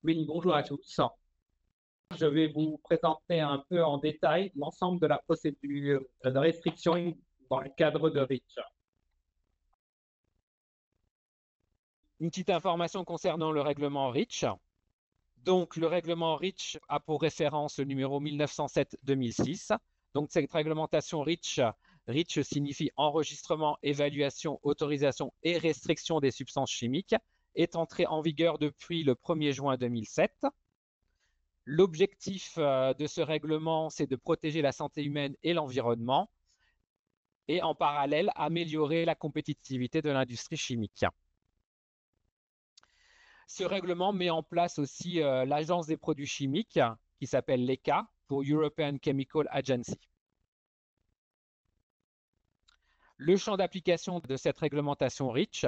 Oui, bonjour à tous. Je vais vous présenter un peu en détail l'ensemble de la procédure de restriction dans le cadre de REACH. Une petite information concernant le règlement REACH. Donc, le règlement REACH a pour référence le numéro 1907-2006. Donc, cette réglementation REACH, REACH signifie enregistrement, évaluation, autorisation et restriction des substances chimiques, est entrée en vigueur depuis le 1er juin 2007. L'objectif de ce règlement, c'est de protéger la santé humaine et l'environnement et en parallèle améliorer la compétitivité de l'industrie chimique. Ce règlement met en place aussi l'Agence des produits chimiques, qui s'appelle l'ECHA, pour European Chemical Agency. Le champ d'application de cette réglementation REACH,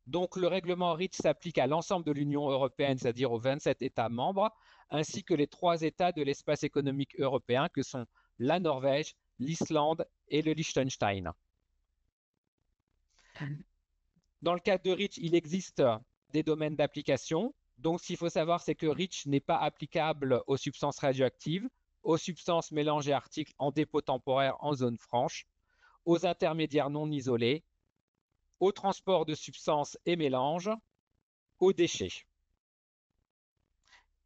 donc le règlement REACH s'applique à l'ensemble de l'Union européenne, c'est-à-dire aux 27 États membres, ainsi que les 3 États de l'espace économique européen, que sont la Norvège, l'Islande et le Liechtenstein. Dans le cadre de REACH, il existe des domaines d'application. Donc, ce qu'il faut savoir, c'est que REACH n'est pas applicable aux substances radioactives, aux substances mélangées articles en dépôt temporaire en zone franche, aux intermédiaires non isolés, au transport de substances et mélanges, aux déchets.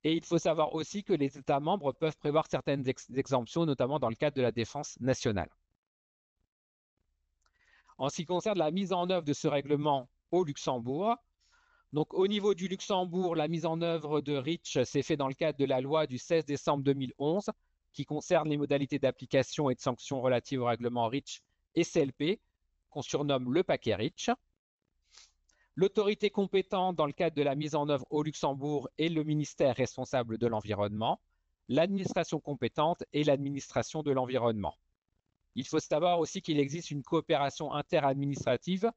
Et il faut savoir aussi que les États membres peuvent prévoir certaines exemptions, notamment dans le cadre de la défense nationale. En ce qui concerne la mise en œuvre de ce règlement au Luxembourg, donc, au niveau du Luxembourg, la mise en œuvre de REACH s'est faite dans le cadre de la loi du 16 décembre 2011 qui concerne les modalités d'application et de sanctions relatives au règlement REACH et CLP, qu'on surnomme le paquet REACH. L'autorité compétente dans le cadre de la mise en œuvre au Luxembourg est le ministère responsable de l'environnement, l'administration compétente et l'administration de l'environnement. Il faut savoir aussi qu'il existe une coopération interadministrative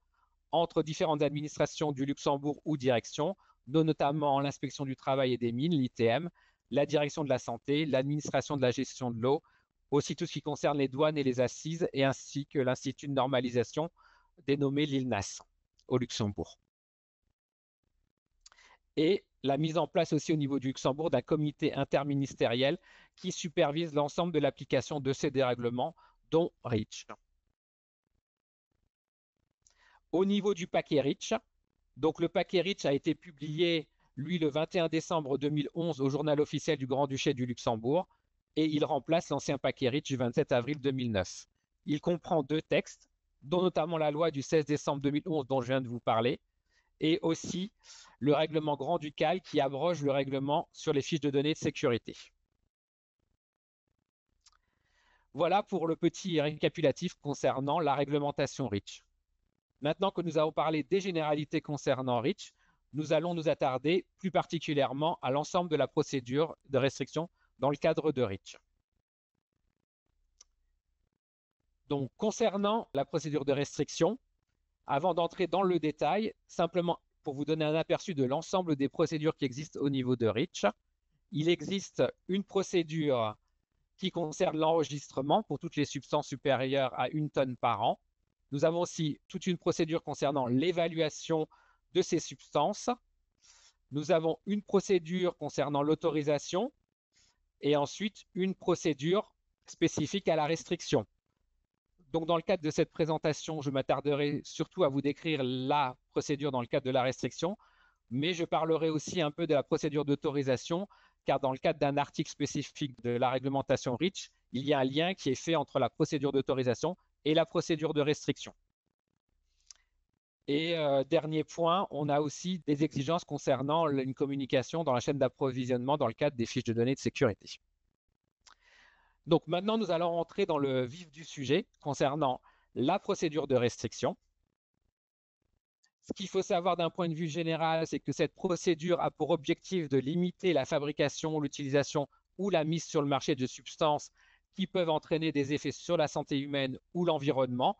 entre différentes administrations du Luxembourg ou directions, dont notamment l'inspection du travail et des mines, l'ITM, la direction de la santé, l'administration de la gestion de l'eau, aussi tout ce qui concerne les douanes et les assises, et ainsi que l'Institut de normalisation dénommé l'ILNAS au Luxembourg. Et la mise en place aussi au niveau du Luxembourg d'un comité interministériel qui supervise l'ensemble de l'application de ces dérèglements, dont REACH. Au niveau du paquet REACH, donc le paquet REACH a été publié, lui, le 21 décembre 2011 au journal officiel du Grand-Duché du Luxembourg et il remplace l'ancien paquet REACH du 27 avril 2009. Il comprend 2 textes, dont notamment la loi du 16 décembre 2011 dont je viens de vous parler et aussi le règlement grand-ducal qui abroge le règlement sur les fiches de données de sécurité. Voilà pour le petit récapitulatif concernant la réglementation REACH. Maintenant que nous avons parlé des généralités concernant REACH, nous allons nous attarder plus particulièrement à l'ensemble de la procédure de restriction dans le cadre de REACH. Donc, concernant la procédure de restriction, avant d'entrer dans le détail, simplement pour vous donner un aperçu de l'ensemble des procédures qui existent au niveau de REACH, il existe une procédure qui concerne l'enregistrement pour toutes les substances supérieures à 1 tonne par an. Nous avons aussi toute une procédure concernant l'évaluation de ces substances. Nous avons une procédure concernant l'autorisation et ensuite une procédure spécifique à la restriction. Donc, dans le cadre de cette présentation, je m'attarderai surtout à vous décrire la procédure dans le cadre de la restriction, mais je parlerai aussi un peu de la procédure d'autorisation, car dans le cadre d'un article spécifique de la réglementation REACH, il y a un lien qui est fait entre la procédure d'autorisation et la procédure de restriction. Et dernier point, on a aussi des exigences concernant une communication dans la chaîne d'approvisionnement dans le cadre des fiches de données de sécurité. Donc maintenant, nous allons entrer dans le vif du sujet concernant la procédure de restriction. Ce qu'il faut savoir d'un point de vue général, c'est que cette procédure a pour objectif de limiter la fabrication, l'utilisation ou la mise sur le marché de substances qui peuvent entraîner des effets sur la santé humaine ou l'environnement,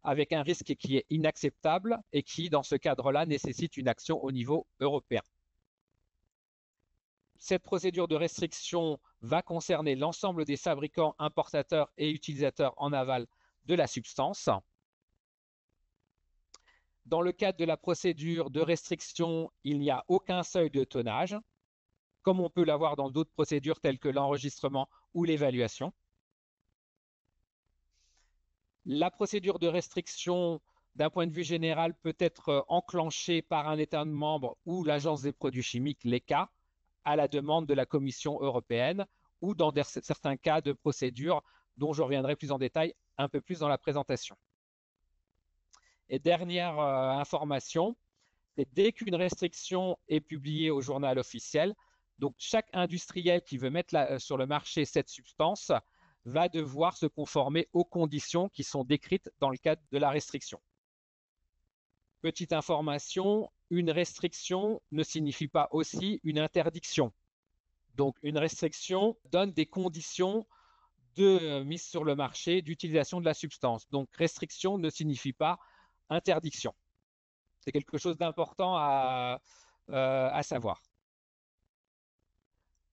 avec un risque qui est inacceptable et qui, dans ce cadre-là, nécessite une action au niveau européen. Cette procédure de restriction va concerner l'ensemble des fabricants, importateurs et utilisateurs en aval de la substance. Dans le cadre de la procédure de restriction, il n'y a aucun seuil de tonnage. comme on peut l'avoir dans d'autres procédures telles que l'enregistrement ou l'évaluation. La procédure de restriction, d'un point de vue général, peut être enclenchée par un État membre ou l'Agence des produits chimiques, l'ECHA, à la demande de la Commission européenne, ou dans certains cas de procédure dont je reviendrai plus en détail un peu plus dans la présentation. Et dernière information, c'est dès qu'une restriction est publiée au journal officiel, donc chaque industriel qui veut mettre sur le marché cette substance va devoir se conformer aux conditions qui sont décrites dans le cadre de la restriction. Petite information, une restriction ne signifie pas aussi une interdiction. Donc une restriction donne des conditions de mise sur le marché, d'utilisation de la substance. Donc restriction ne signifie pas interdiction. C'est quelque chose d'important à savoir.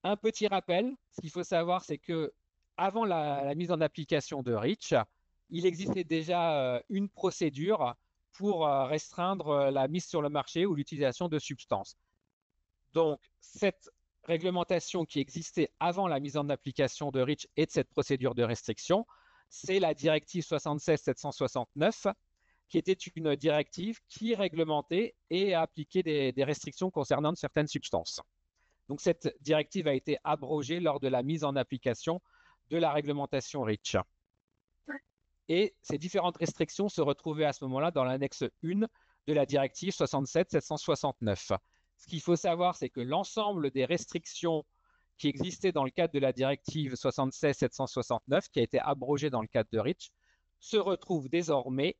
Un petit rappel, ce qu'il faut savoir, c'est que avant la mise en application de REACH, il existait déjà une procédure pour restreindre la mise sur le marché ou l'utilisation de substances. Donc, cette réglementation qui existait avant la mise en application de REACH et de cette procédure de restriction, c'est la directive 76/769, qui était une directive qui réglementait et appliquait des restrictions concernant certaines substances. Donc, cette directive a été abrogée lors de la mise en application de la réglementation REACH. Et ces différentes restrictions se retrouvaient à ce moment-là dans l'annexe 1 de la directive 67/769. Ce qu'il faut savoir, c'est que l'ensemble des restrictions qui existaient dans le cadre de la directive 76/769, qui a été abrogée dans le cadre de REACH, se retrouvent désormais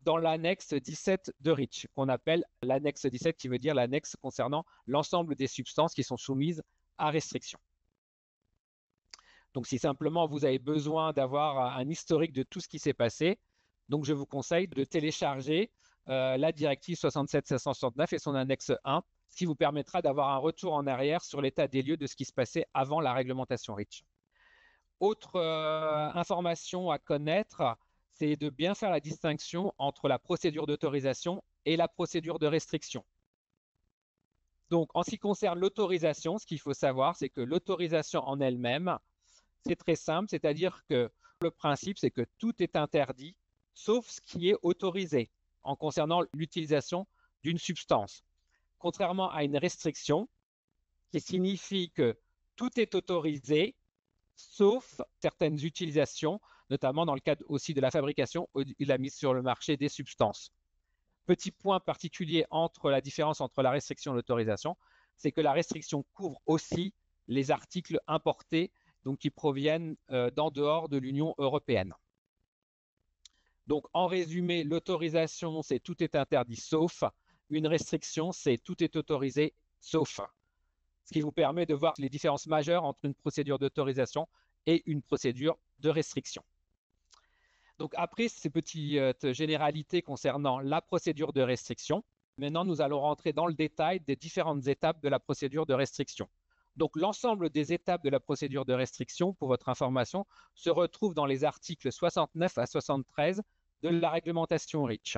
dans l'annexe 17 de REACH, qu'on appelle l'annexe 17, qui veut dire l'annexe concernant l'ensemble des substances qui sont soumises à restriction. Donc, si simplement vous avez besoin d'avoir un historique de tout ce qui s'est passé, donc je vous conseille de télécharger la directive 67/769 et son annexe 1, ce qui vous permettra d'avoir un retour en arrière sur l'état des lieux de ce qui se passait avant la réglementation REACH. Autre information à connaître, c'est de bien faire la distinction entre la procédure d'autorisation et la procédure de restriction. Donc, en ce qui concerne l'autorisation, ce qu'il faut savoir, c'est que l'autorisation en elle-même, c'est très simple, c'est-à-dire que le principe, c'est que tout est interdit, sauf ce qui est autorisé en concernant l'utilisation d'une substance. Contrairement à une restriction, qui signifie que tout est autorisé, sauf certaines utilisations, notamment dans le cadre aussi de la fabrication ou de la mise sur le marché des substances. Petit point particulier entre la différence entre la restriction et l'autorisation, c'est que la restriction couvre aussi les articles importés, donc qui proviennent d'en dehors de l'Union européenne. Donc, en résumé, l'autorisation, c'est tout est interdit sauf. Une restriction, c'est tout est autorisé sauf. Ce qui vous permet de voir les différences majeures entre une procédure d'autorisation et une procédure de restriction. Donc, après ces petites généralités concernant la procédure de restriction, maintenant, nous allons rentrer dans le détail des différentes étapes de la procédure de restriction. Donc, l'ensemble des étapes de la procédure de restriction, pour votre information, se retrouve dans les articles 69 à 73 de la réglementation REACH.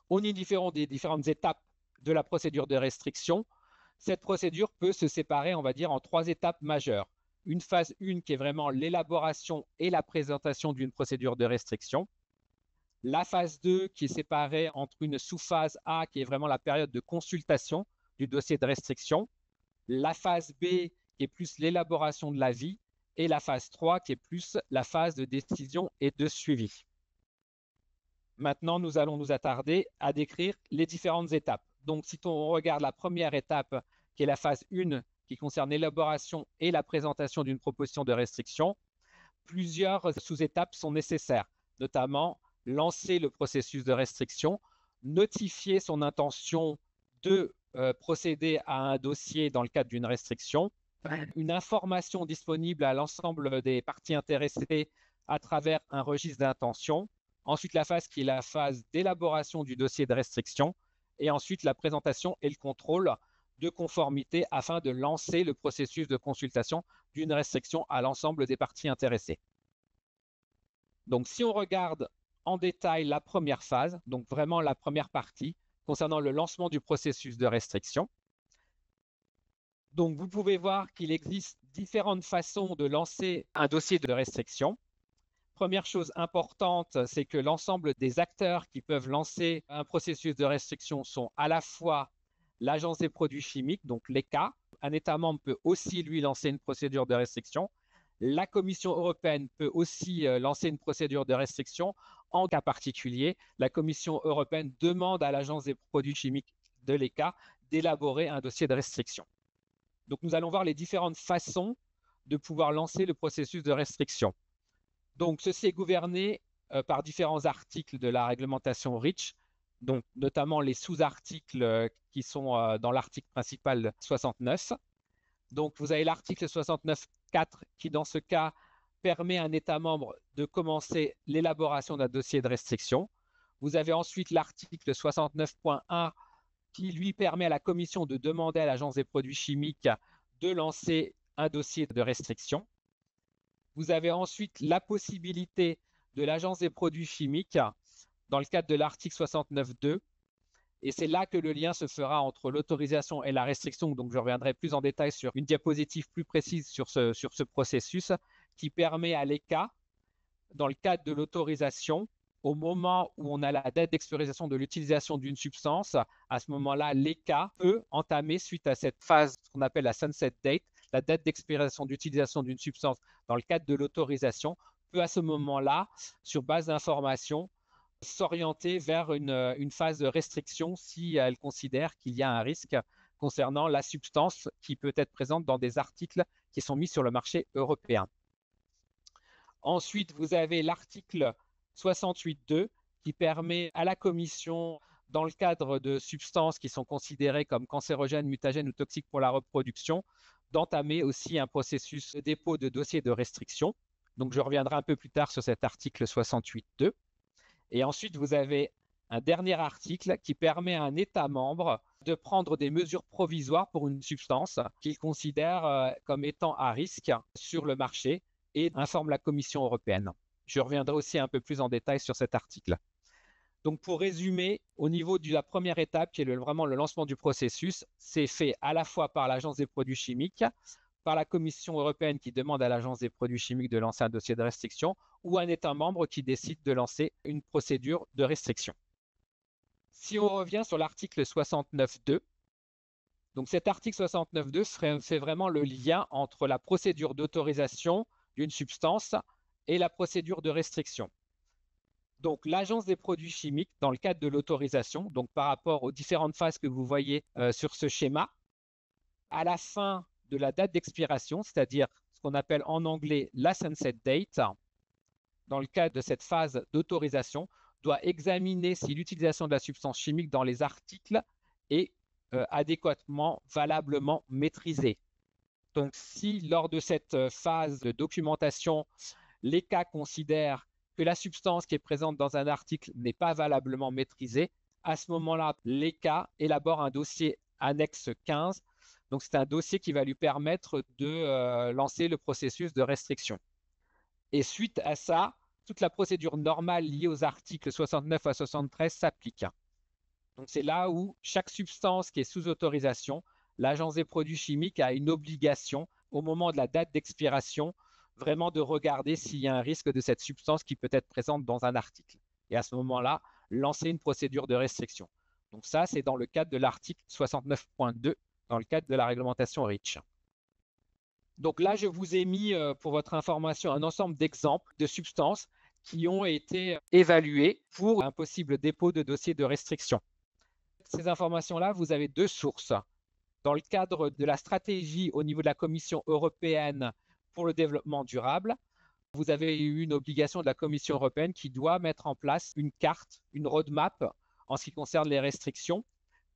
Au niveau des différentes étapes de la procédure de restriction, cette procédure peut se séparer, on va dire, en 3 étapes majeures. Une phase 1 qui est vraiment l'élaboration et la présentation d'une procédure de restriction. La phase 2 qui est séparée entre une sous-phase A qui est vraiment la période de consultation du dossier de restriction. La phase B qui est plus l'élaboration de l'avis et la phase 3 qui est plus la phase de décision et de suivi. Maintenant, nous allons nous attarder à décrire les différentes étapes. Donc, si on regarde la première étape, qui est la phase 1, qui concerne l'élaboration et la présentation d'une proposition de restriction, plusieurs sous-étapes sont nécessaires, notamment lancer le processus de restriction, notifier son intention de procéder à un dossier dans le cadre d'une restriction, une information disponible à l'ensemble des parties intéressées à travers un registre d'intention. Ensuite, la phase qui est la phase d'élaboration du dossier de restriction et ensuite la présentation et le contrôle de conformité afin de lancer le processus de consultation d'une restriction à l'ensemble des parties intéressées. Donc, si on regarde en détail la première phase, donc vraiment la première partie concernant le lancement du processus de restriction, Donc, vous pouvez voir qu'il existe différentes façons de lancer un dossier de restriction. Première chose importante, c'est que l'ensemble des acteurs qui peuvent lancer un processus de restriction sont à la fois l'Agence des produits chimiques, donc l'ECHA. Un État membre peut aussi, lui, lancer une procédure de restriction. La Commission européenne peut aussi lancer une procédure de restriction. En cas particulier, la Commission européenne demande à l'Agence des produits chimiques de l'ECHA d'élaborer un dossier de restriction. Donc, nous allons voir les différentes façons de pouvoir lancer le processus de restriction. Donc, ceci est gouverné par différents articles de la réglementation REACH, donc notamment les sous-articles qui sont dans l'article principal 69. Donc, vous avez l'article 69.4 qui, dans ce cas, permet à un État membre de commencer l'élaboration d'un dossier de restriction. Vous avez ensuite l'article 69.1 qui, lui, permet à la Commission de demander à l'Agence des produits chimiques de lancer un dossier de restriction. Vous avez ensuite la possibilité de l'Agence des produits chimiques dans le cadre de l'article 69.2. Et c'est là que le lien se fera entre l'autorisation et la restriction. Donc, je reviendrai plus en détail sur une diapositive plus précise sur ce processus qui permet à l'ECHA, dans le cadre de l'autorisation, au moment où on a la date d'expiration de l'utilisation d'une substance, à ce moment-là, l'ECHA peut entamer, suite à cette phase qu'on appelle la sunset date, la date d'expiration d'utilisation d'une substance dans le cadre de l'autorisation, peut à ce moment-là, sur base d'informations, s'orienter vers une phase de restriction si elle considère qu'il y a un risque concernant la substance qui peut être présente dans des articles qui sont mis sur le marché européen. Ensuite, vous avez l'article 68.2 qui permet à la Commission, dans le cadre de substances qui sont considérées comme cancérogènes, mutagènes ou toxiques pour la reproduction, d'entamer aussi un processus de dépôt de dossier de restriction. Donc, je reviendrai un peu plus tard sur cet article 68.2. Et ensuite, vous avez un dernier article qui permet à un État membre de prendre des mesures provisoires pour une substance qu'il considère comme étant à risque sur le marché et informe la Commission européenne. Je reviendrai aussi un peu plus en détail sur cet article. Donc, pour résumer, au niveau de la première étape, qui est vraiment le lancement du processus, c'est fait à la fois par l'Agence des produits chimiques, par la Commission européenne qui demande à l'Agence des produits chimiques de lancer un dossier de restriction ou un État membre qui décide de lancer une procédure de restriction. Si on revient sur l'article 69.2, donc cet article 69.2 fait vraiment le lien entre la procédure d'autorisation d'une substance et la procédure de restriction. Donc, l'Agence des produits chimiques, dans le cadre de l'autorisation, donc par rapport aux différentes phases que vous voyez sur ce schéma, à la fin de la date d'expiration, c'est-à-dire ce qu'on appelle en anglais la sunset date, dans le cadre de cette phase d'autorisation, doit examiner si l'utilisation de la substance chimique dans les articles est adéquatement, valablement maîtrisée. Donc, si lors de cette phase de documentation, l'ECHA considère que la substance qui est présente dans un article n'est pas valablement maîtrisée, à ce moment-là, l'ECHA élabore un dossier annexe 15. Donc, c'est un dossier qui va lui permettre de lancer le processus de restriction. Et suite à ça, toute la procédure normale liée aux articles 69 à 73 s'applique. Donc, c'est là où chaque substance qui est sous autorisation, l'Agence des produits chimiques a une obligation au moment de la date d'expiration vraiment de regarder s'il y a un risque de cette substance qui peut être présente dans un article. Et à ce moment-là, lancer une procédure de restriction. Donc ça, c'est dans le cadre de l'article 69.2, dans le cadre de la réglementation REACH. Donc là, je vous ai mis pour votre information un ensemble d'exemples de substances qui ont été évaluées pour un possible dépôt de dossier de restriction. Ces informations-là, vous avez deux sources. Dans le cadre de la stratégie au niveau de la Commission européenne pour le développement durable, vous avez eu une obligation de la Commission européenne qui doit mettre en place une carte, une roadmap en ce qui concerne les restrictions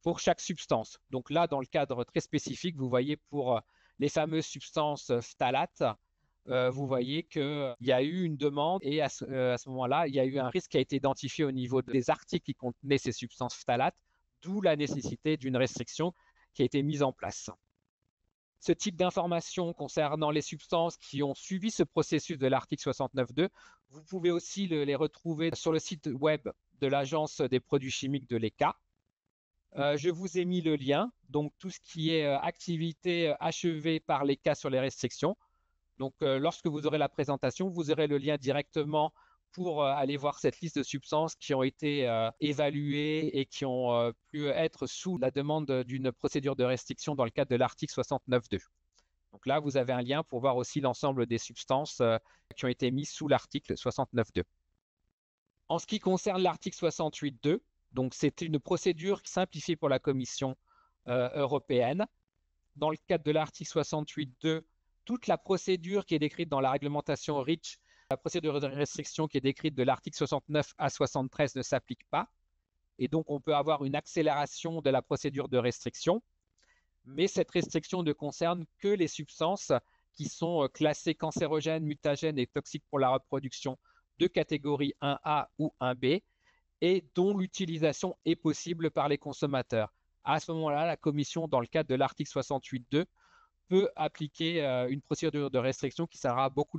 pour chaque substance. Donc là, dans le cadre très spécifique, vous voyez pour les fameuses substances phtalates, vous voyez qu'il y a eu une demande et à ce moment-là, il y a eu un risque qui a été identifié au niveau des articles qui contenaient ces substances phtalates, d'où la nécessité d'une restriction qui a été mise en place. Ce type d'informations concernant les substances qui ont suivi ce processus de l'article 69.2, vous pouvez aussi les retrouver sur le site web de l'Agence des produits chimiques de l'ECHA. Je vous ai mis le lien, donc tout ce qui est activité achevée par les cas sur les restrictions. Donc, lorsque vous aurez la présentation, vous aurez le lien directement pour aller voir cette liste de substances qui ont été évaluées et qui ont pu être sous la demande d'une procédure de restriction dans le cadre de l'article 69.2. Donc là, vous avez un lien pour voir aussi l'ensemble des substances qui ont été mises sous l'article 69.2. En ce qui concerne l'article 68.2, donc c'est une procédure simplifiée pour la Commission européenne. Dans le cadre de l'article 68.2, toute la procédure qui est décrite dans la réglementation REACH, la procédure de restriction qui est décrite de l'article 69 à 73 ne s'applique pas. Et donc, on peut avoir une accélération de la procédure de restriction. Mais cette restriction ne concerne que les substances qui sont classées cancérogènes, mutagènes et toxiques pour la reproduction de catégorie 1A ou 1B et dont l'utilisation est possible par les consommateurs. À ce moment-là, la Commission, dans le cadre de l'article 68.2, peut appliquer une procédure de restriction qui sera beaucoup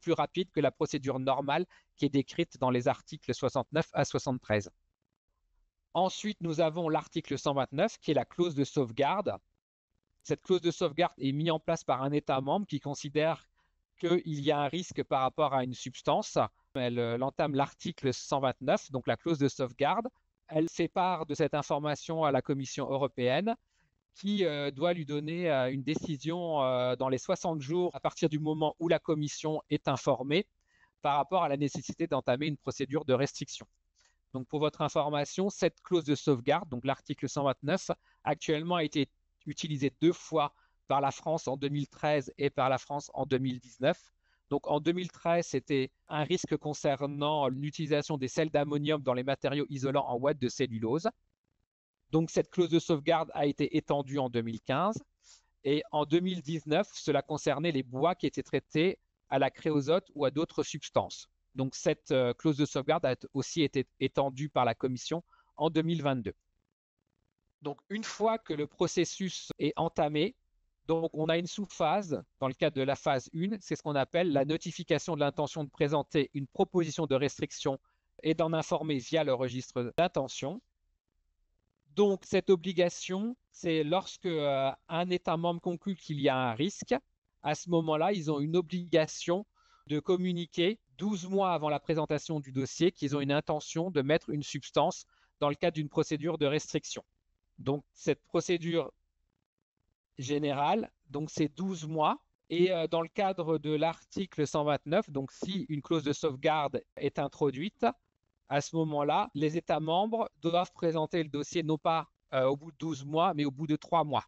plus rapide que la procédure normale qui est décrite dans les articles 69 à 73. Ensuite, nous avons l'article 129 qui est la clause de sauvegarde. Cette clause de sauvegarde est mise en place par un État membre qui considère qu'il y a un risque par rapport à une substance. Elle entame l'article 129, donc la clause de sauvegarde. Elle fait part de cette information à la Commission européenne qui doit lui donner une décision dans les 60 jours à partir du moment où la Commission est informée par rapport à la nécessité d'entamer une procédure de restriction. Donc pour votre information, cette clause de sauvegarde, donc l'article 129, actuellement a été utilisée 2 fois par la France en 2013 et par la France en 2019. Donc en 2013, c'était un risque concernant l'utilisation des sels d'ammonium dans les matériaux isolants en ouate de cellulose. Donc cette clause de sauvegarde a été étendue en 2015 et en 2019, cela concernait les bois qui étaient traités à la créosote ou à d'autres substances. Donc cette clause de sauvegarde a aussi été étendue par la Commission en 2022. Donc une fois que le processus est entamé, donc on a une sous-phase dans le cadre de la phase 1, c'est ce qu'on appelle la notification de l'intention de présenter une proposition de restriction et d'en informer via le registre d'intention. Donc, cette obligation, c'est lorsque un État membre conclut qu'il y a un risque, à ce moment-là, ils ont une obligation de communiquer 12 mois avant la présentation du dossier qu'ils ont une intention de mettre une substance dans le cadre d'une procédure de restriction. Donc, cette procédure générale, donc c'est 12 mois. Et dans le cadre de l'article 129, donc si une clause de sauvegarde est introduite, à ce moment-là, les États membres doivent présenter le dossier non pas au bout de 12 mois, mais au bout de 3 mois.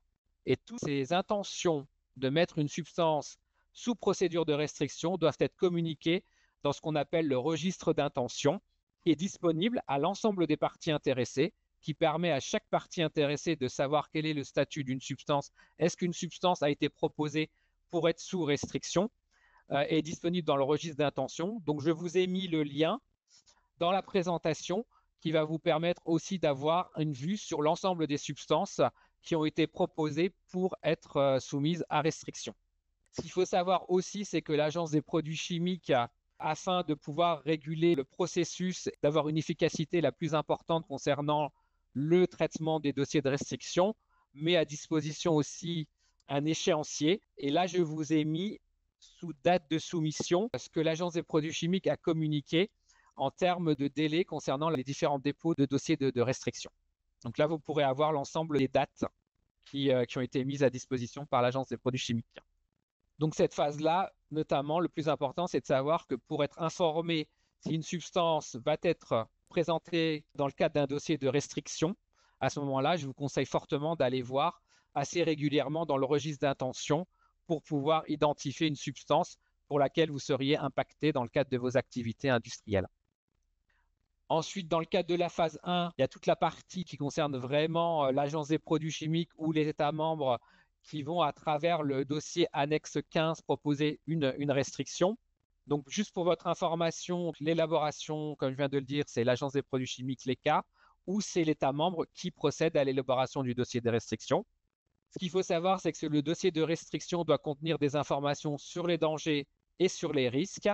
Et toutes ces intentions de mettre une substance sous procédure de restriction doivent être communiquées dans ce qu'on appelle le registre d'intention, qui est disponible à l'ensemble des parties intéressées, qui permet à chaque partie intéressée de savoir quel est le statut d'une substance. Est-ce qu'une substance a été proposée pour être sous restriction, est disponible dans le registre d'intention. Donc, je vous ai mis le lien dans la présentation qui va vous permettre aussi d'avoir une vue sur l'ensemble des substances qui ont été proposées pour être soumises à restriction. Ce qu'il faut savoir aussi, c'est que l'Agence des produits chimiques, afin de pouvoir réguler le processus, d'avoir une efficacité la plus importante concernant le traitement des dossiers de restriction, met à disposition aussi un échéancier. Et là, je vous ai mis sous date de soumission ce que l'Agence des produits chimiques a communiqué en termes de délai concernant les différents dépôts de dossiers de restriction. Donc là, vous pourrez avoir l'ensemble des dates qui ont été mises à disposition par l'Agence des produits chimiques. Donc cette phase-là, notamment, le plus important, c'est de savoir que pour être informé si une substance va être présentée dans le cadre d'un dossier de restriction, à ce moment-là, je vous conseille fortement d'aller voir assez régulièrement dans le registre d'intention pour pouvoir identifier une substance pour laquelle vous seriez impacté dans le cadre de vos activités industrielles. Ensuite, dans le cadre de la phase 1, il y a toute la partie qui concerne vraiment l'Agence des produits chimiques ou les États membres qui vont, à travers le dossier annexe 15, proposer une restriction. Donc, juste pour votre information, l'élaboration, comme je viens de le dire, c'est l'Agence des produits chimiques, l'ECHA, ou c'est l'État membre qui procède à l'élaboration du dossier de restriction. Ce qu'il faut savoir, c'est que le dossier de restriction doit contenir des informations sur les dangers et sur les risques,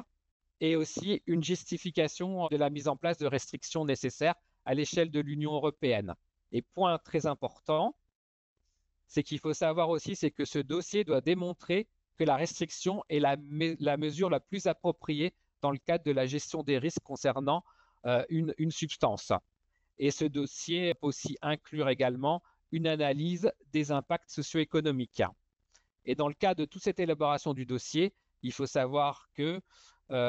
et aussi une justification de la mise en place de restrictions nécessaires à l'échelle de l'Union européenne. Et point très important, c'est qu'il faut savoir aussi, c'est que ce dossier doit démontrer que la restriction est la mesure la plus appropriée dans le cadre de la gestion des risques concernant une substance. Et ce dossier peut aussi inclure également une analyse des impacts socio-économiques. Et dans le cas de toute cette élaboration du dossier, il faut savoir que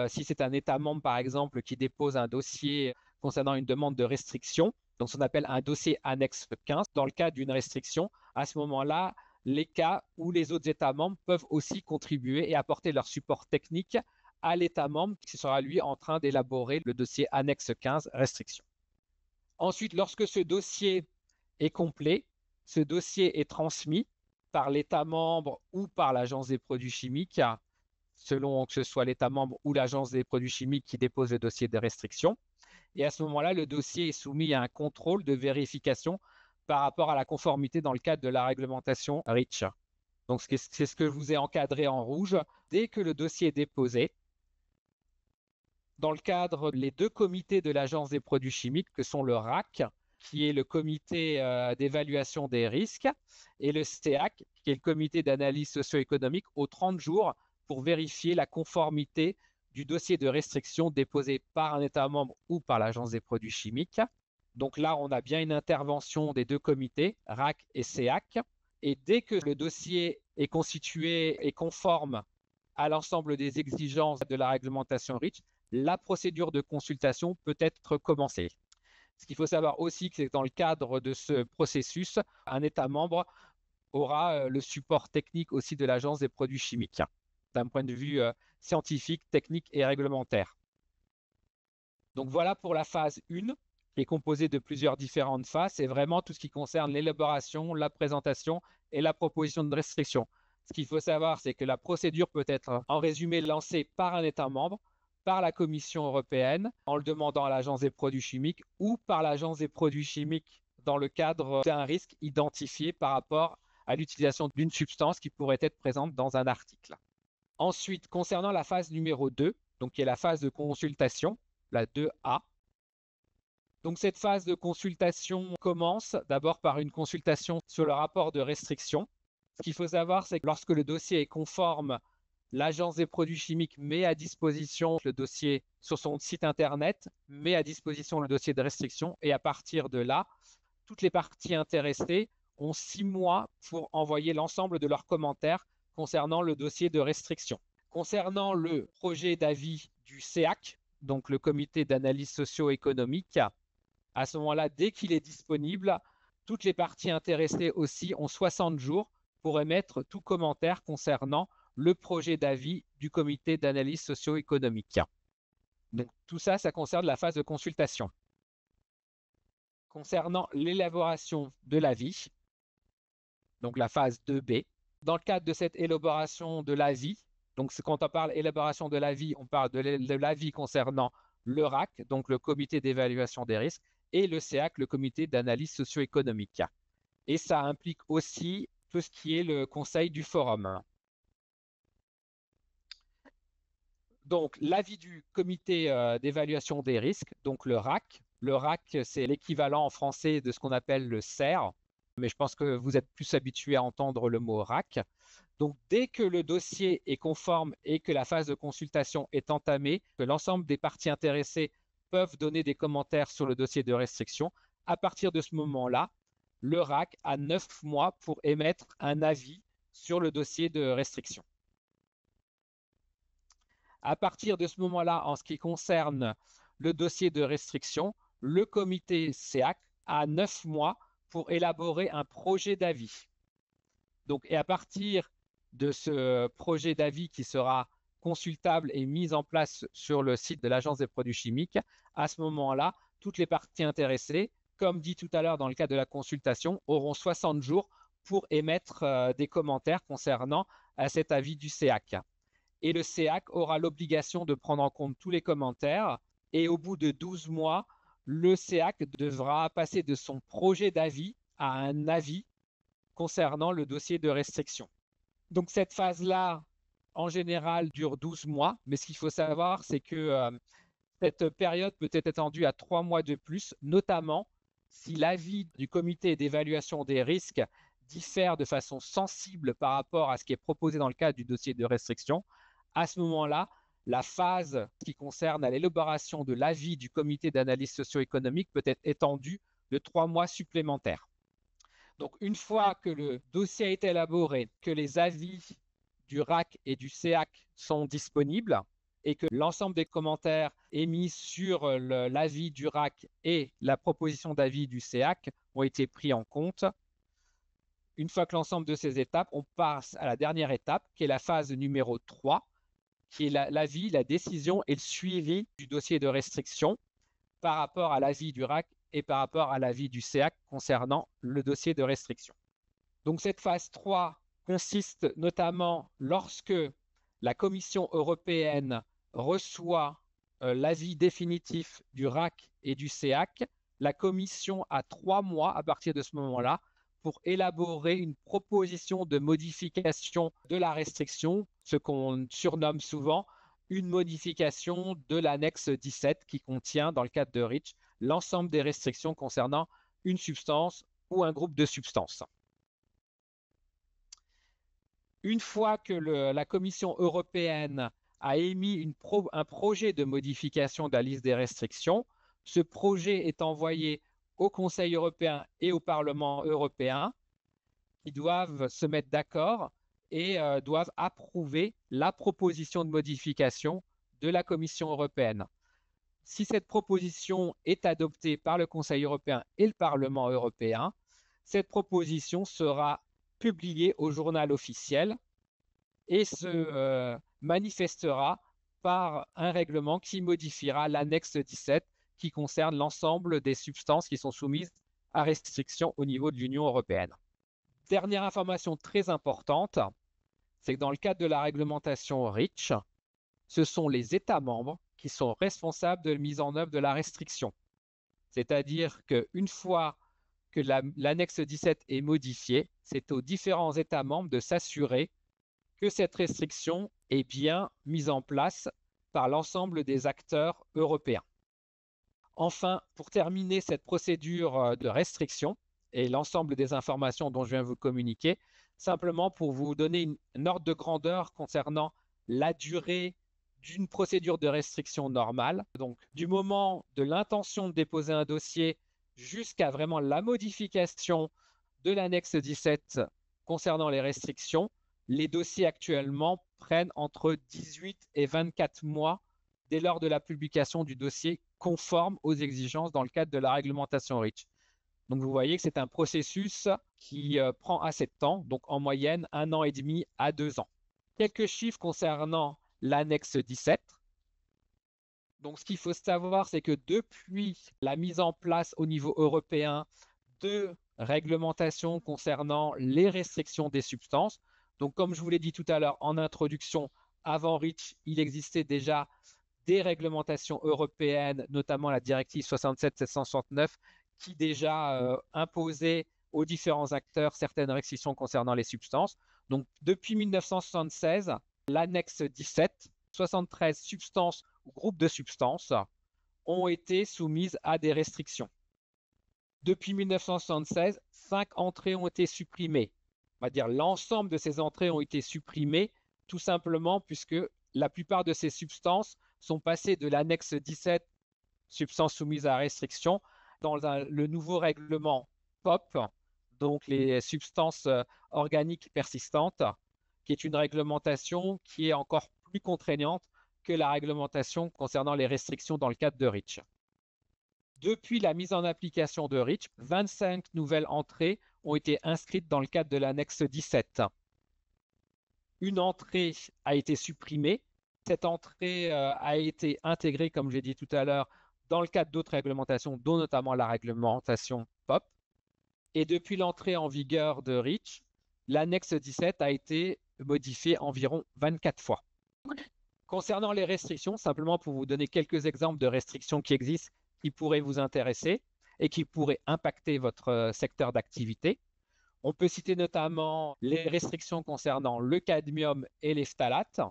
si c'est un État membre, par exemple, qui dépose un dossier concernant une demande de restriction, donc ce qu'on appelle un dossier annexe 15, dans le cas d'une restriction, à ce moment-là, les cas où les autres États membres peuvent aussi contribuer et apporter leur support technique à l'État membre qui sera lui en train d'élaborer le dossier annexe 15 restriction. Ensuite, lorsque ce dossier est complet, ce dossier est transmis par l'État membre ou par l'Agence des produits chimiques, selon que ce soit l'État membre ou l'Agence des produits chimiques qui dépose le dossier de restriction. Et à ce moment-là, le dossier est soumis à un contrôle de vérification par rapport à la conformité dans le cadre de la réglementation REACH. Donc, c'est ce que je vous ai encadré en rouge. Dès que le dossier est déposé, dans le cadre des deux comités de l'Agence des produits chimiques, que sont le RAC, qui est le comité d'évaluation des risques, et le STEAC, qui est le comité d'analyse socio-économique, aux 30 jours pour vérifier la conformité du dossier de restriction déposé par un État membre ou par l'Agence des produits chimiques. Donc là, on a bien une intervention des deux comités, RAC et SEAC. Et dès que le dossier est constitué et conforme à l'ensemble des exigences de la réglementation REACH, la procédure de consultation peut être commencée. Ce qu'il faut savoir aussi, c'est que dans le cadre de ce processus, un État membre aura le support technique aussi de l'Agence des produits chimiques, d'un point de vue scientifique, technique et réglementaire. Donc voilà pour la phase 1, qui est composée de plusieurs différentes phases. C'est vraiment tout ce qui concerne l'élaboration, la présentation et la proposition de restriction. Ce qu'il faut savoir, c'est que la procédure peut être en résumé lancée par un État membre, par la Commission européenne en le demandant à l'Agence des produits chimiques ou par l'Agence des produits chimiques dans le cadre d'un risque identifié par rapport à l'utilisation d'une substance qui pourrait être présente dans un article. Ensuite, concernant la phase numéro 2, donc qui est la phase de consultation, la 2A, donc cette phase de consultation commence d'abord par une consultation sur le rapport de restriction. Ce qu'il faut savoir, c'est que lorsque le dossier est conforme, l'Agence des produits chimiques met à disposition le dossier sur son site internet, met à disposition le dossier de restriction et à partir de là, toutes les parties intéressées ont 6 mois pour envoyer l'ensemble de leurs commentaires concernant le dossier de restriction. Concernant le projet d'avis du CEAC, donc le comité d'analyse socio-économique, à ce moment-là, dès qu'il est disponible, toutes les parties intéressées aussi ont 60 jours pour émettre tout commentaire concernant le projet d'avis du comité d'analyse socio-économique. Donc tout ça, ça concerne la phase de consultation. Concernant l'élaboration de l'avis, donc la phase 2B, dans le cadre de cette élaboration de l'avis, donc quand on parle élaboration de l'avis, on parle de l'avis concernant le RAC, donc le comité d'évaluation des risques, et le CEAC, le comité d'analyse socio-économique. Et ça implique aussi tout ce qui est le conseil du forum. Donc, l'avis du comité d'évaluation des risques, donc le RAC. Le RAC, c'est l'équivalent en français de ce qu'on appelle le CER, mais je pense que vous êtes plus habitué à entendre le mot RAC. Donc, dès que le dossier est conforme et que la phase de consultation est entamée, que l'ensemble des parties intéressées peuvent donner des commentaires sur le dossier de restriction, à partir de ce moment-là, le RAC a 9 mois pour émettre un avis sur le dossier de restriction. À partir de ce moment-là, en ce qui concerne le dossier de restriction, le comité CEAC a 9 mois pour élaborer un projet d'avis. Donc, et à partir de ce projet d'avis qui sera consultable et mis en place sur le site de l'Agence des produits chimiques, à ce moment-là, toutes les parties intéressées, comme dit tout à l'heure dans le cadre de la consultation, auront 60 jours pour émettre des commentaires concernant cet avis du CEAC. Et le CEAC aura l'obligation de prendre en compte tous les commentaires. Et au bout de 12 mois, le CEAC devra passer de son projet d'avis à un avis concernant le dossier de restriction. Donc cette phase-là, en général, dure 12 mois. Mais ce qu'il faut savoir, c'est que cette période peut être étendue à 3 mois de plus, notamment si l'avis du comité d'évaluation des risques diffère de façon sensible par rapport à ce qui est proposé dans le cadre du dossier de restriction, à ce moment-là, la phase qui concerne l'élaboration de l'avis du comité d'analyse socio-économique peut être étendue de 3 mois supplémentaires. Donc, une fois que le dossier a été élaboré, que les avis du RAC et du SEAC sont disponibles et que l'ensemble des commentaires émis sur l'avis du RAC et la proposition d'avis du SEAC ont été pris en compte, une fois que l'ensemble de ces étapes, on passe à la dernière étape, qui est la phase numéro 3, qui est l'avis, la décision et le suivi du dossier de restriction par rapport à l'avis du RAC et par rapport à l'avis du SEAC concernant le dossier de restriction. Donc cette phase 3 consiste notamment lorsque la Commission européenne reçoit l'avis définitif du RAC et du SEAC, la Commission a 3 mois à partir de ce moment-là pour élaborer une proposition de modification de la restriction, ce qu'on surnomme souvent une modification de l'annexe 17 qui contient, dans le cadre de REACH, l'ensemble des restrictions concernant une substance ou un groupe de substances. Une fois que la Commission européenne a émis un projet de modification de la liste des restrictions, ce projet est envoyé au Conseil européen et au Parlement européen, qui doivent se mettre d'accord et doivent approuver la proposition de modification de la Commission européenne. Si cette proposition est adoptée par le Conseil européen et le Parlement européen, cette proposition sera publiée au journal officiel et se manifestera par un règlement qui modifiera l'annexe 17 qui concerne l'ensemble des substances qui sont soumises à restriction au niveau de l'Union européenne. Dernière information très importante, c'est que dans le cadre de la réglementation REACH, ce sont les États membres qui sont responsables de la mise en œuvre de la restriction. C'est-à-dire qu'une fois que l'annexe 17 est modifiée, c'est aux différents États membres de s'assurer que cette restriction est bien mise en place par l'ensemble des acteurs européens. Enfin, pour terminer cette procédure de restriction et l'ensemble des informations dont je viens de vous communiquer, simplement pour vous donner une ordre de grandeur concernant la durée d'une procédure de restriction normale. Donc, du moment de l'intention de déposer un dossier jusqu'à vraiment la modification de l'annexe 17 concernant les restrictions, les dossiers actuellement prennent entre 18 et 24 mois dès lors de la publication du dossier conforme aux exigences dans le cadre de la réglementation REACH. Donc, vous voyez que c'est un processus qui prend assez de temps, donc en moyenne 1 an et demi à 2 ans. Quelques chiffres concernant l'annexe 17. Donc, ce qu'il faut savoir, c'est que depuis la mise en place au niveau européen de réglementations concernant les restrictions des substances, donc comme je vous l'ai dit tout à l'heure en introduction, avant REACH, il existait déjà des réglementations européennes, notamment la directive 67/769, qui déjà imposait aux différents acteurs certaines restrictions concernant les substances. Donc, depuis 1976, l'annexe 17, 73 substances ou groupes de substances ont été soumises à des restrictions. Depuis 1976, 5 entrées ont été supprimées. On va dire l'ensemble de ces entrées ont été supprimées tout simplement puisque la plupart de ces substances sont passées de l'annexe 17, substances soumises à restriction, dans le nouveau règlement POP, donc les substances organiques persistantes, qui est une réglementation qui est encore plus contraignante que la réglementation concernant les restrictions dans le cadre de REACH. Depuis la mise en application de REACH, 25 nouvelles entrées ont été inscrites dans le cadre de l'annexe 17. Une entrée a été supprimée. Cette entrée a été intégrée, comme j'ai dit tout à l'heure, dans le cadre d'autres réglementations, dont notamment la réglementation POP. Et depuis l'entrée en vigueur de REACH, l'annexe 17 a été modifiée environ 24 fois. Concernant les restrictions, simplement pour vous donner quelques exemples de restrictions qui existent, qui pourraient vous intéresser et qui pourraient impacter votre secteur d'activité. On peut citer notamment les restrictions concernant le cadmium et les phtalates.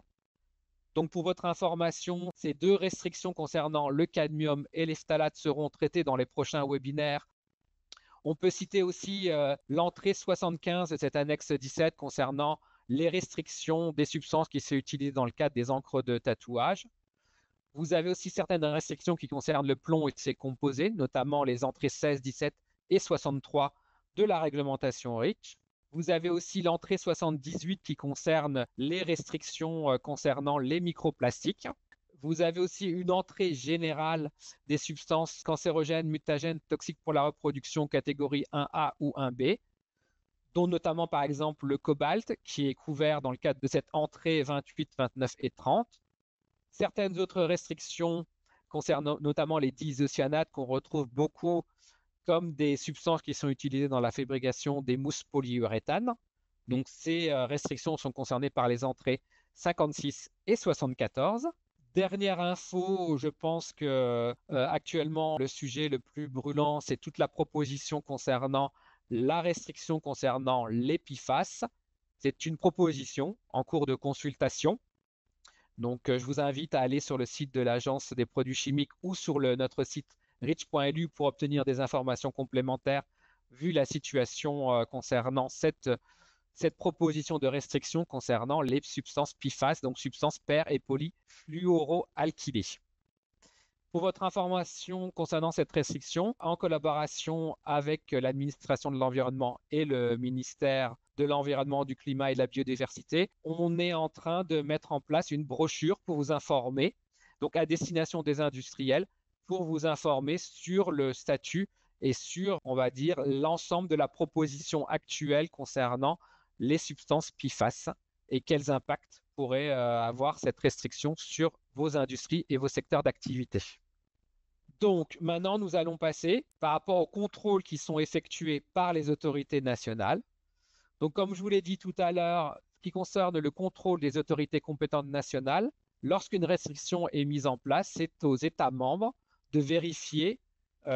Donc, pour votre information, ces 2 restrictions concernant le cadmium et les phtalates seront traitées dans les prochains webinaires On peut citer aussi l'entrée 75 de cette annexe 17 concernant les restrictions des substances qui sont utilisées dans le cadre des encres de tatouage. Vous avez aussi certaines restrictions qui concernent le plomb et ses composés, notamment les entrées 16, 17 et 63 de la réglementation REACH. Vous avez aussi l'entrée 78 qui concerne les restrictions concernant les microplastiques. Vous avez aussi une entrée générale des substances cancérogènes, mutagènes, toxiques pour la reproduction catégorie 1A ou 1B, dont notamment par exemple le cobalt qui est couvert dans le cadre de cette entrée 28, 29 et 30. Certaines autres restrictions concernant notamment les diisocyanates qu'on retrouve beaucoup comme des substances qui sont utilisées dans la fabrication des mousses polyuréthanes. Donc ces restrictions sont concernées par les entrées 56 et 74. Dernière info, je pense que actuellement le sujet le plus brûlant, c'est toute la proposition concernant la restriction concernant les PFAS. C'est une proposition en cours de consultation. Donc, je vous invite à aller sur le site de l'Agence des produits chimiques ou sur notre site reach.lu pour obtenir des informations complémentaires vu la situation concernant cette proposition de restriction concernant les substances PFAS, donc substances per- et polyfluoroalkylées. Pour votre information concernant cette restriction, en collaboration avec l'administration de l'environnement et le ministère de l'Environnement, du Climat et de la Biodiversité, on est en train de mettre en place une brochure pour vous informer, donc à destination des industriels, pour vous informer sur le statut et sur, on va dire, l'ensemble de la proposition actuelle concernant les substances PFAS et quels impacts pourrait avoir cette restriction sur vos industries et vos secteurs d'activité. Donc maintenant, nous allons passer par rapport aux contrôles qui sont effectués par les autorités nationales. Donc comme je vous l'ai dit tout à l'heure, ce qui concerne le contrôle des autorités compétentes nationales, lorsqu'une restriction est mise en place, c'est aux États membres de vérifier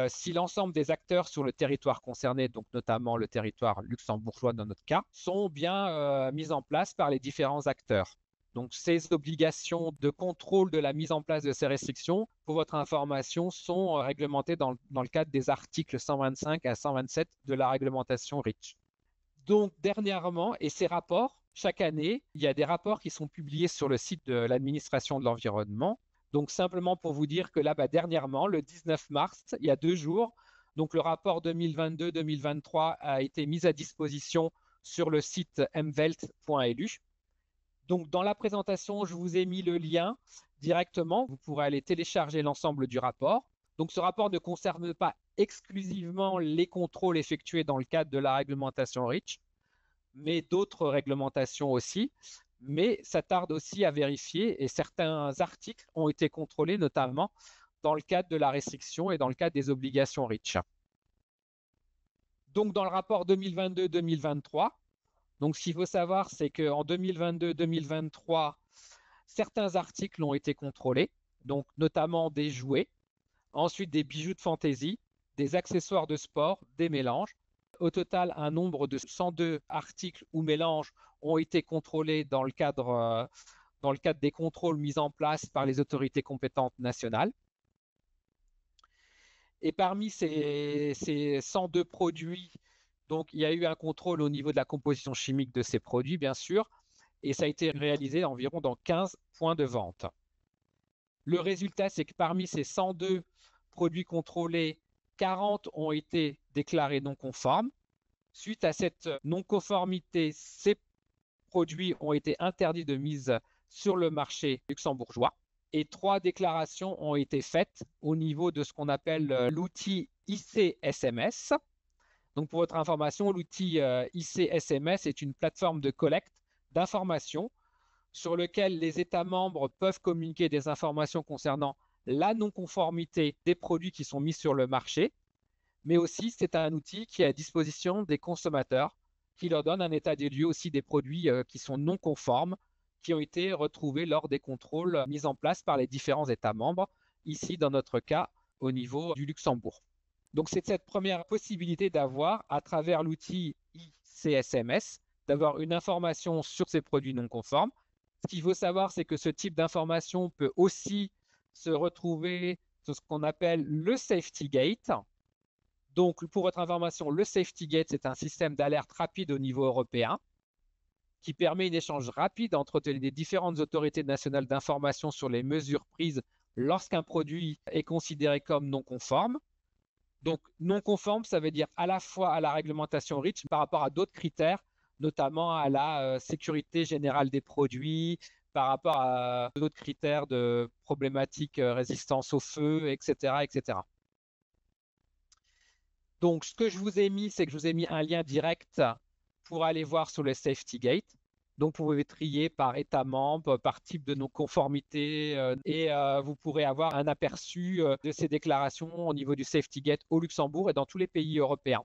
si l'ensemble des acteurs sur le territoire concerné, donc notamment le territoire luxembourgeois dans notre cas, sont bien mis en place par les différents acteurs. Donc, ces obligations de contrôle de la mise en place de ces restrictions, pour votre information, sont réglementées dans le cadre des articles 125 à 127 de la réglementation REACH. Donc, dernièrement, et ces rapports, chaque année, il y a des rapports qui sont publiés sur le site de l'administration de l'environnement. Donc, simplement pour vous dire que là, dernièrement, le 19 mars, il y a 2 jours, donc le rapport 2022-2023 a été mis à disposition sur le site mvelt.lu. Donc, dans la présentation, je vous ai mis le lien directement. Vous pourrez aller télécharger l'ensemble du rapport. Donc, ce rapport ne concerne pas exclusivement les contrôles effectués dans le cadre de la réglementation REACH, mais d'autres réglementations aussi. Mais ça tarde aussi à vérifier et certains articles ont été contrôlés, notamment dans le cadre de la restriction et dans le cadre des obligations REACH. Donc, dans le rapport 2022-2023, donc, ce qu'il faut savoir, c'est qu'en 2022-2023, certains articles ont été contrôlés, donc notamment des jouets, ensuite des bijoux de fantaisie, des accessoires de sport, des mélanges. Au total, un nombre de 102 articles ou mélanges ont été contrôlés dans le cadre des contrôles mis en place par les autorités compétentes nationales. Et parmi ces 102 produits, donc, il y a eu un contrôle au niveau de la composition chimique de ces produits, bien sûr, et ça a été réalisé environ dans 15 points de vente. Le résultat, c'est que parmi ces 102 produits contrôlés, 40 ont été déclarés non conformes. Suite à cette non-conformité, ces produits ont été interdits de mise sur le marché luxembourgeois. Et 3 déclarations ont été faites au niveau de ce qu'on appelle l'outil ICSMS. Donc, pour votre information, l'outil ICSMS est une plateforme de collecte d'informations sur lequel les États membres peuvent communiquer des informations concernant la non-conformité des produits qui sont mis sur le marché, mais aussi c'est un outil qui est à disposition des consommateurs, qui leur donne un état des lieux aussi des produits qui sont non conformes, qui ont été retrouvés lors des contrôles mis en place par les différents États membres, ici dans notre cas au niveau du Luxembourg. Donc, c'est cette première possibilité d'avoir, à travers l'outil ICSMS, d'avoir une information sur ces produits non conformes. Ce qu'il faut savoir, c'est que ce type d'information peut aussi se retrouver sur ce qu'on appelle le safety gate. Donc, pour votre information, le Safety Gate, c'est un système d'alerte rapide au niveau européen qui permet un échange rapide entre les différentes autorités nationales d'information sur les mesures prises lorsqu'un produit est considéré comme non conforme. Donc, non conforme, ça veut dire à la fois à la réglementation REACH par rapport à d'autres critères, notamment à la sécurité générale des produits, par rapport à d'autres critères de problématiques résistance au feu, etc., etc. Donc, ce que je vous ai mis, c'est que je vous ai mis un lien direct pour aller voir sur le Safety Gate. Donc, vous pouvez trier par État membre, par type de non-conformité et vous pourrez avoir un aperçu de ces déclarations au niveau du Safety Gate au Luxembourg et dans tous les pays européens.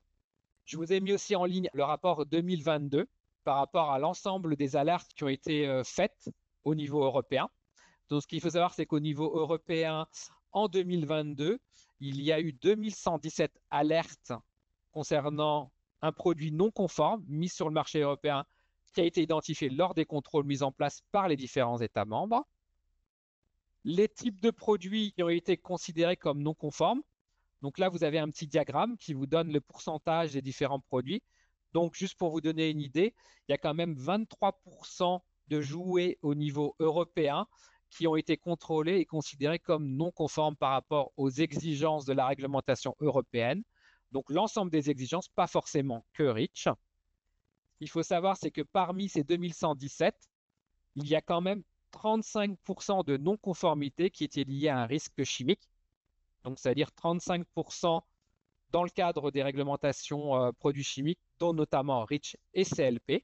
Je vous ai mis aussi en ligne le rapport 2022 par rapport à l'ensemble des alertes qui ont été faites au niveau européen. Donc, ce qu'il faut savoir, c'est qu'au niveau européen, en 2022, il y a eu 2117 alertes concernant un produit non conforme mis sur le marché européen qui a été identifié lors des contrôles mis en place par les différents États membres. Les types de produits qui ont été considérés comme non conformes. Donc là, vous avez un petit diagramme qui vous donne le pourcentage des différents produits. Donc, juste pour vous donner une idée, il y a quand même 23% de jouets au niveau européen qui ont été contrôlés et considérés comme non conformes par rapport aux exigences de la réglementation européenne. Donc, l'ensemble des exigences, pas forcément que REACH. Ce qu'il faut savoir, c'est que parmi ces 2117, il y a quand même 35% de non-conformité qui étaient liées à un risque chimique. Donc, c'est-à-dire 35% dans le cadre des réglementations produits chimiques, dont notamment REACH et CLP.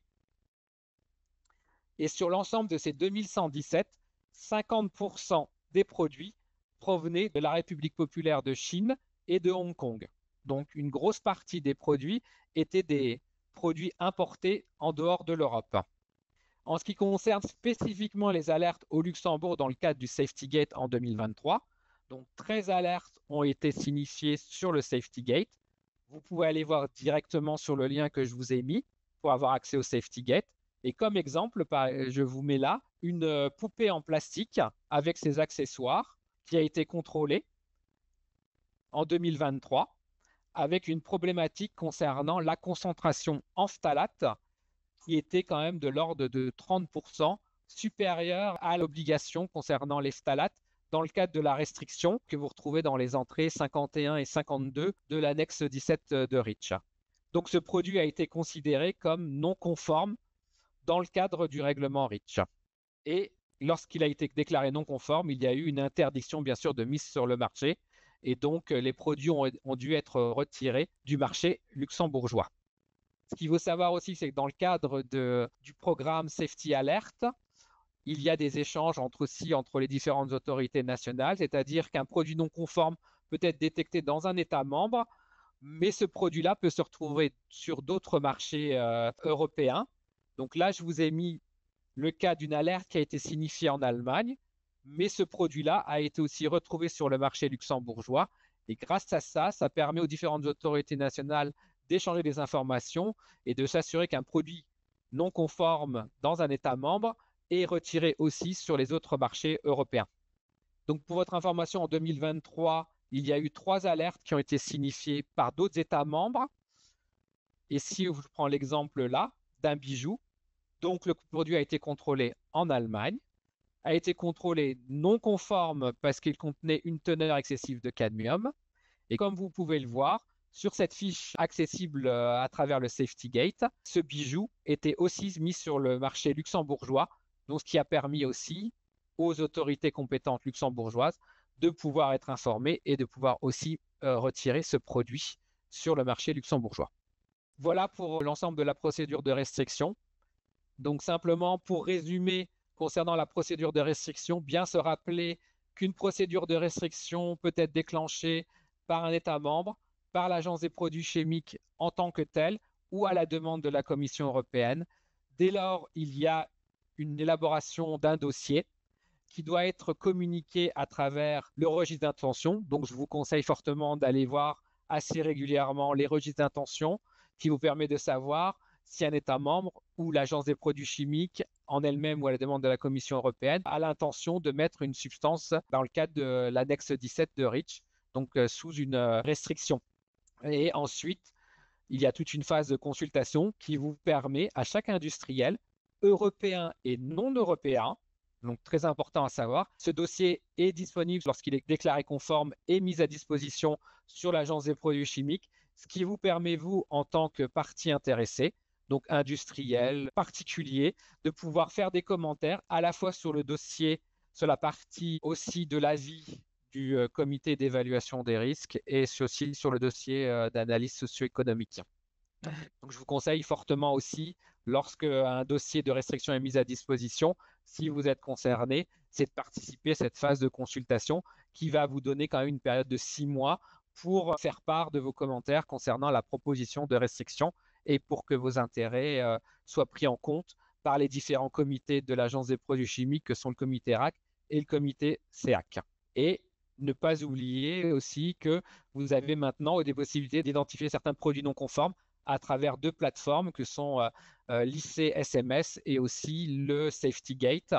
Et sur l'ensemble de ces 2117, 50% des produits provenaient de la République populaire de Chine et de Hong Kong. Donc, une grosse partie des produits étaient des produits importés en dehors de l'Europe. En ce qui concerne spécifiquement les alertes au Luxembourg dans le cadre du Safety Gate en 2023, donc 13 alertes ont été signifiées sur le Safety Gate. Vous pouvez aller voir directement sur le lien que je vous ai mis pour avoir accès au Safety Gate. Et comme exemple, je vous mets là une poupée en plastique avec ses accessoires qui a été contrôlée en 2023 avec une problématique concernant la concentration en phtalate qui était quand même de l'ordre de 30% supérieure à l'obligation concernant les phtalates dans le cadre de la restriction que vous retrouvez dans les entrées 51 et 52 de l'annexe 17 de REACH. Donc ce produit a été considéré comme non conforme dans le cadre du règlement REACH. Et lorsqu'il a été déclaré non conforme, il y a eu une interdiction bien sûr de mise sur le marché et donc les produits ont dû être retirés du marché luxembourgeois. Ce qu'il faut savoir aussi, c'est que dans le cadre du programme Safety Alert, il y a des échanges entre les différentes autorités nationales, c'est-à-dire qu'un produit non conforme peut être détecté dans un État membre, mais ce produit-là peut se retrouver sur d'autres marchés européens. Donc là, je vous ai mis le cas d'une alerte qui a été signifiée en Allemagne, mais ce produit-là a été aussi retrouvé sur le marché luxembourgeois. Et grâce à ça, ça permet aux différentes autorités nationales d'échanger des informations et de s'assurer qu'un produit non conforme dans un État membre est retiré aussi sur les autres marchés européens. Donc pour votre information, en 2023, il y a eu 3 alertes qui ont été signifiées par d'autres États membres. Et si je prends l'exemple là d'un bijou, donc le produit a été contrôlé en Allemagne, a été contrôlé non conforme parce qu'il contenait une teneur excessive de cadmium. Et comme vous pouvez le voir, sur cette fiche accessible à travers le Safety Gate, ce bijou était aussi mis sur le marché luxembourgeois, donc ce qui a permis aussi aux autorités compétentes luxembourgeoises de pouvoir être informées et de pouvoir aussi retirer ce produit sur le marché luxembourgeois. Voilà pour l'ensemble de la procédure de restriction. Donc simplement pour résumer concernant la procédure de restriction, bien se rappeler qu'une procédure de restriction peut être déclenchée par un État membre, par l'Agence des produits chimiques en tant que telle ou à la demande de la Commission européenne. Dès lors, il y a une élaboration d'un dossier qui doit être communiqué à travers le registre d'intention. Donc, je vous conseille fortement d'aller voir assez régulièrement les registres d'intention qui vous permet de savoir si un État membre ou l'Agence des produits chimiques en elle-même ou à la demande de la Commission européenne a l'intention de mettre une substance dans le cadre de l'annexe 17 de REACH, donc sous une restriction. Et ensuite, il y a toute une phase de consultation qui vous permet à chaque industriel, européen et non européen, donc très important à savoir, ce dossier est disponible lorsqu'il est déclaré conforme et mis à disposition sur l'Agence des produits chimiques, ce qui vous permet, vous, en tant que partie intéressée, donc industriel, particulier, de pouvoir faire des commentaires à la fois sur le dossier, sur la partie aussi de l'avis du comité d'évaluation des risques et aussi sur le dossier d'analyse socio-économique. Donc, je vous conseille fortement aussi, lorsque un dossier de restriction est mis à disposition, si vous êtes concerné, c'est de participer à cette phase de consultation qui va vous donner quand même une période de 6 mois pour faire part de vos commentaires concernant la proposition de restriction et pour que vos intérêts soient pris en compte par les différents comités de l'Agence des produits chimiques que sont le comité RAC et le comité CEAC. Et ne pas oublier aussi que vous avez maintenant des possibilités d'identifier certains produits non conformes à travers 2 plateformes que sont l'IC SMS et aussi le Safety Gate,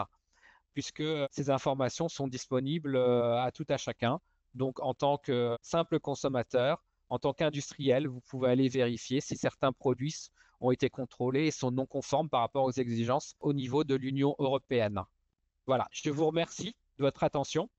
puisque ces informations sont disponibles à tout à chacun. Donc, en tant que simple consommateur, en tant qu'industriel, vous pouvez aller vérifier si certains produits ont été contrôlés et sont non conformes par rapport aux exigences au niveau de l'Union européenne. Voilà, je vous remercie de votre attention.